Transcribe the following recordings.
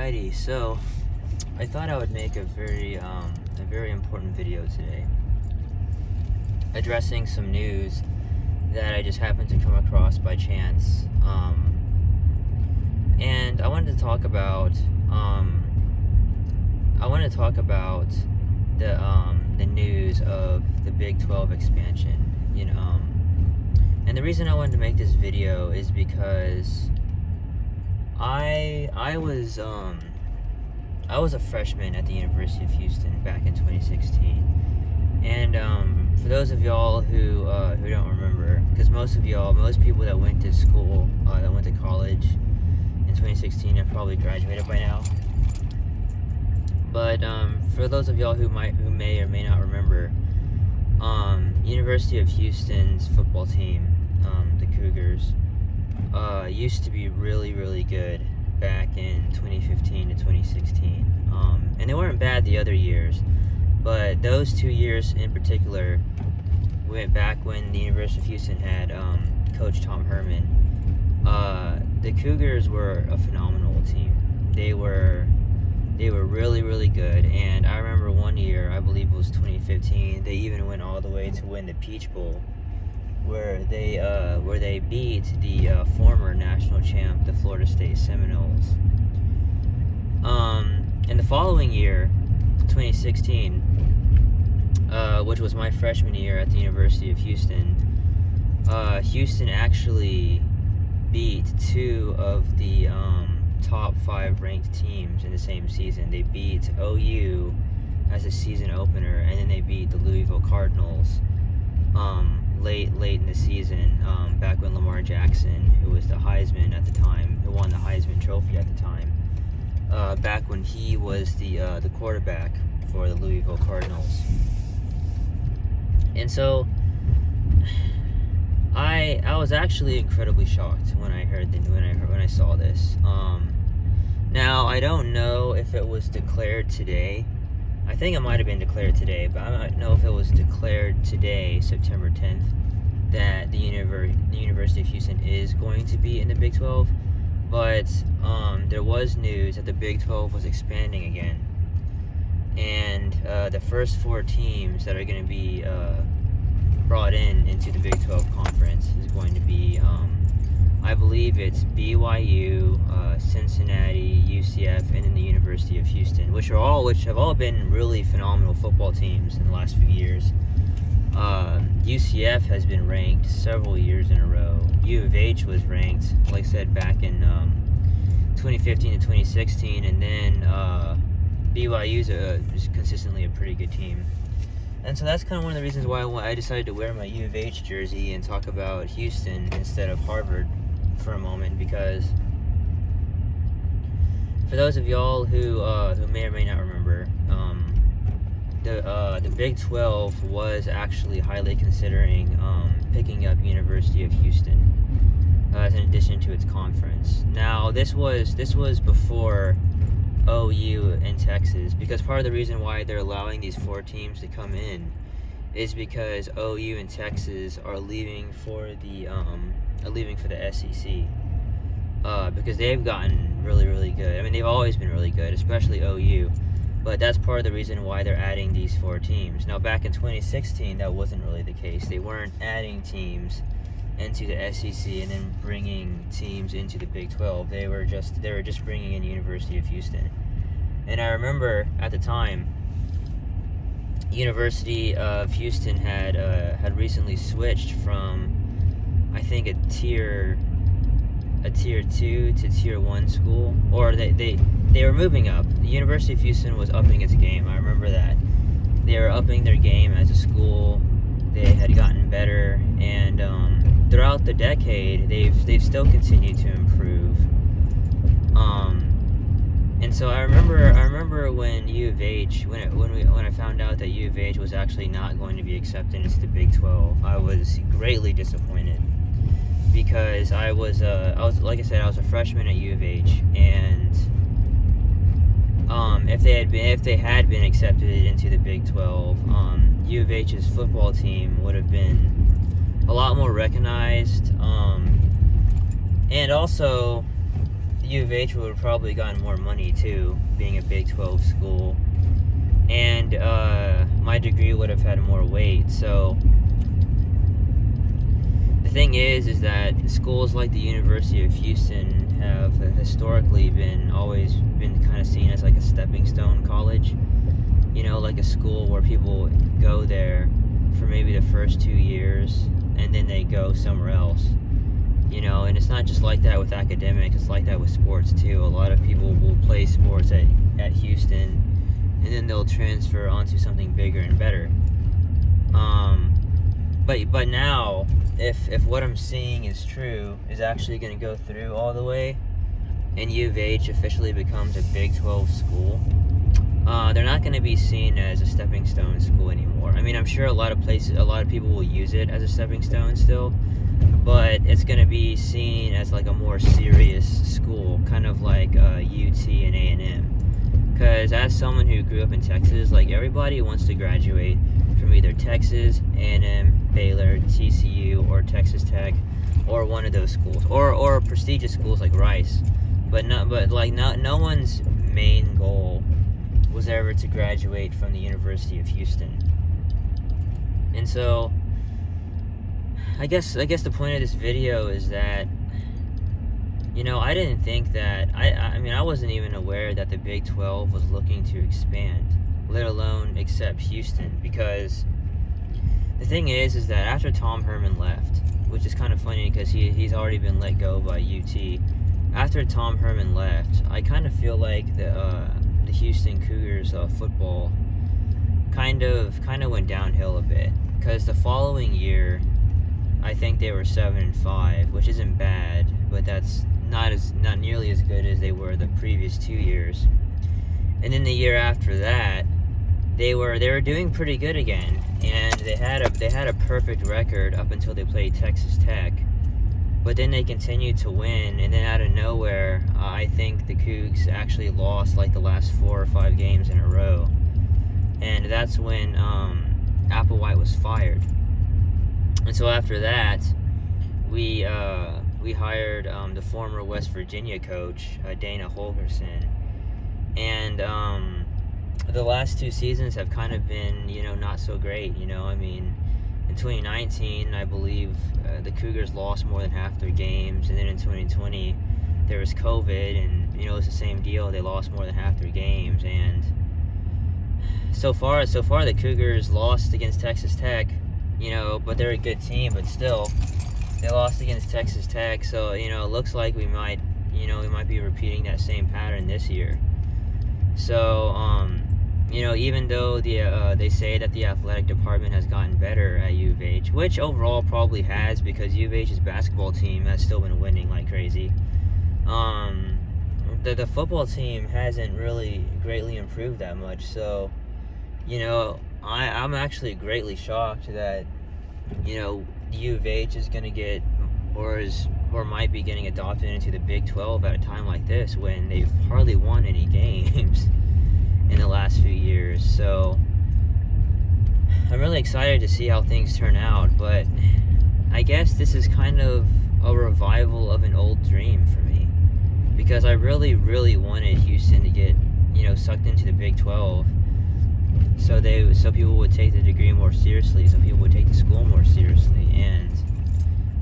Alrighty, so I thought I would make a very important video today, addressing some news that I just happened to come across by chance, and I wanted to talk about the news of the Big 12 expansion, and the reason I wanted to make this video is because I was a freshman at the University of Houston back in 2016, and for those of y'all who don't remember, because most people that went to school, that went to college in 2016 have probably graduated by now. But for those of y'all who may or may not remember, University of Houston's football team, the Cougars, used to be really, really good back in 2015 to 2016. And they weren't bad the other years, but those 2 years in particular went back when the University of Houston had Coach Tom Herman. The Cougars were a phenomenal team. They were really, really good, and I remember one year, I believe it was 2015, they even went all the way to win the Peach Bowl, where they beat the former national champ, the Florida State Seminoles. And the following year, 2016, which was my freshman year at the University of Houston, Houston actually beat two of the top 5 ranked teams in the same season. They beat OU as a season opener, and then they beat the Louisville Cardinals late in the season, back when Lamar Jackson, who was the Heisman at the time, who won the Heisman Trophy at the time, back when he was the quarterback for the Louisville Cardinals. And so I was actually incredibly shocked when I saw this. Now I don't know if it was declared today. I think it might have been declared today, but I don't know if it was declared today, September 10th, that the University of Houston is going to be in the Big 12. But there was news that the Big 12 was expanding again, and the first 4 teams that are going to be brought into the Big 12 conference is going to be, I believe it's BYU, Cincinnati, UCF, and then the University of Houston, which have all been really phenomenal football teams in the last few years. UCF has been ranked several years in a row. U of H was ranked, like I said, back in 2015 to 2016, and then BYU's is consistently a pretty good team. And so that's kind of one of the reasons why I decided to wear my U of H jersey and talk about Houston instead of Harvard for a moment, because for those of y'all who may or may not remember, the Big 12 was actually highly considering picking up University of Houston as an addition to its conference. Now this was before OU and Texas, because part of the reason why they're allowing these 4 teams to come in is because OU and Texas are leaving for the SEC, because they've gotten really, really good. I mean, they've always been really good, especially OU, but that's part of the reason why they're adding these 4 teams. Now, back in 2016, that wasn't really the case. They weren't adding teams into the SEC and then bringing teams into the Big 12. They were just bringing in University of Houston. And I remember at the time, University of Houston had recently switched from, I think, a tier 2 to tier 1 school, or they were moving up. The University of Houston was upping its game. I remember that. They were upping their game as a school. They had gotten better, and throughout the decade, they've still continued to improve. And so I remember when U of H, when I found out that U of H was actually not going to be accepted into the Big 12, I was greatly disappointed, because I was like I said, I was a freshman at U of H, and if they had been accepted into the Big 12, U of H's football team would have been a lot more recognized, and also U of H would have probably gotten more money too, being a Big 12 school, and my degree would have had more weight. So the thing is that schools like the University of Houston have historically always been kind of seen as like a stepping stone college. You know, like a school where people go there for maybe the first 2 years and then they go somewhere else. You know, and it's not just like that with academics, it's like that with sports too. A lot of people will play sports at Houston and then they'll transfer onto something bigger and better. But now, if what I'm seeing is true, is actually going to go through all the way, and U of H officially becomes a Big 12 school, they're not going to be seen as a stepping stone school anymore. I mean, I'm sure a lot of people will use it as a stepping stone still, but it's going to be seen as like a more serious school, kind of like UT and A&M. Because as someone who grew up in Texas, like everybody wants to graduate from either Texas, A&M, Baylor, TCU, or Texas Tech, or one of those schools, or prestigious schools like Rice. But no one's main goal was ever to graduate from the University of Houston. And so I guess the point of this video is that, you know, I didn't think that, I mean, I wasn't even aware that the Big 12 was looking to expand, let alone accept Houston, because the thing is that after Tom Herman left, which is kind of funny because he's already been let go by UT, after Tom Herman left, I kind of feel like the Houston Cougars football kind of went downhill a bit, because the following year, I think they were 7-5, which isn't bad, but that's not nearly as good as they were the previous 2 years. And then the year after that, they were doing pretty good again, and they had a perfect record up until they played Texas Tech. But then they continued to win, and then out of nowhere, I think the Cougs actually lost like the last 4 or 5 games in a row, and that's when Applewhite was fired. And so after that, we hired the former West Virginia coach, Dana Holgorsen, and the last 2 seasons have kind of been, you know, not so great. You know, I mean, in 2019, I believe the Cougars lost more than half their games, and then in 2020, there was COVID, and you know, it's the same deal. They lost more than half their games, and so far the Cougars lost against Texas Tech. You know, but they're a good team, but still, they lost against Texas Tech, so, you know, it looks like we might be repeating that same pattern this year. So, you know, even though they say that the athletic department has gotten better at U of H, which overall probably has, because U of H's basketball team has still been winning like crazy, the football team hasn't really greatly improved that much. So, you know, I'm actually greatly shocked that, you know, U of H is going to get, or might be getting adopted into the Big 12 at a time like this, when they've hardly won any games in the last few years. So I'm really excited to see how things turn out, but I guess this is kind of a revival of an old dream for me, because I really, really wanted Houston to get, you know, sucked into the Big 12. So people would take the degree more seriously, so people would take the school more seriously, and,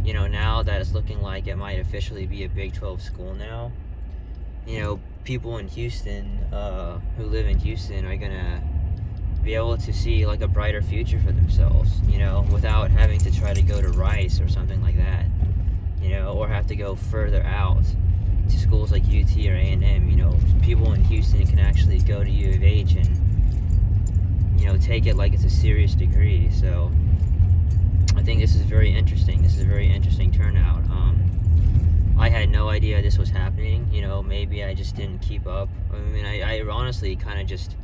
you know, now that it's looking like it might officially be a Big 12 school now, you know, people in Houston, who live in Houston, are gonna be able to see like a brighter future for themselves, you know, without having to try to go to Rice or something like that, you know, or have to go further out to schools like UT or A&M. You know, people in Houston can actually go to U of H and, you know, take it like it's a serious degree. So I think this is very interesting. This is a very interesting turnout. I had no idea this was happening. You know, maybe I just didn't keep up. I mean, I honestly kind of just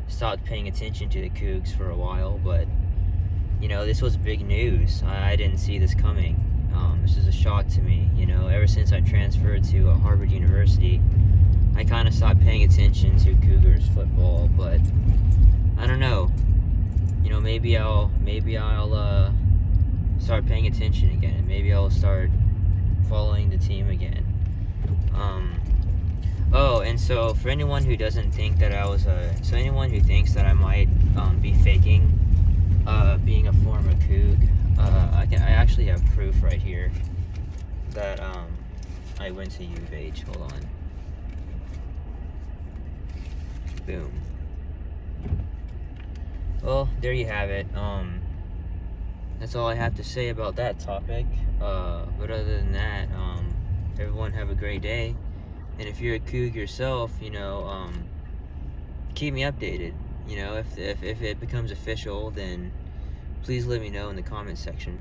stopped paying attention to the Cougs for a while, but, you know, this was big news. I didn't see this coming. This is a shock to me. You know, ever since I transferred to Harvard University, I kind of stopped paying attention to Cougars football, but I don't know. You know, maybe I'll start paying attention again. Maybe I'll start following the team again. and so for anyone who doesn't think that I was so anyone who thinks that I might be faking being a former coog, I actually have proof right here that I went to U of H. Hold on. Boom. Well, there you have it. That's all I have to say about that topic. But other than that, everyone have a great day. And if you're a coog yourself, you know, keep me updated. You know, if it becomes official, then please let me know in the comments section.